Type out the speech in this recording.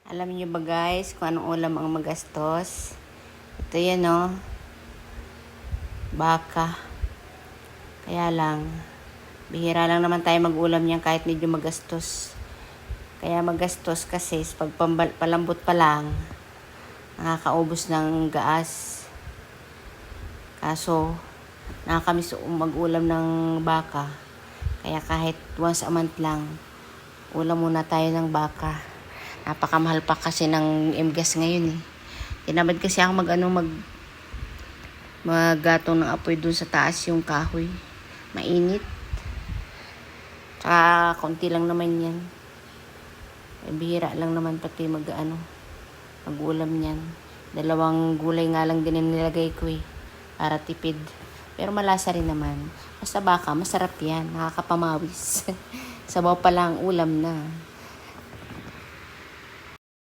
Alam niyo ba guys kung anong ulam ang magastos? Ito yan baka. Kaya lang, bihira lang naman tayo mag-ulam niyan kahit medyo magastos. Kaya magastos kasi pag palambot pa lang, nakakaubos ng gaas. Kaso, nakakamiss mag-ulam ng baka. Kaya kahit once a month lang, ulam muna tayo ng baka. Napakamahal pa kasi ng MGAS ngayon eh. Tinamad kasi ako maggatong ng apoy dun sa taas yung kahoy. Mainit. Tsaka konti lang naman yan. Bihira lang naman pati mag-ulam yan. 2 gulay nga lang din nilagay ko eh. Para tipid. Pero malasa rin naman. Basta baka, masarap yan. Nakakapamawis. Sabaw pa lang ulam na.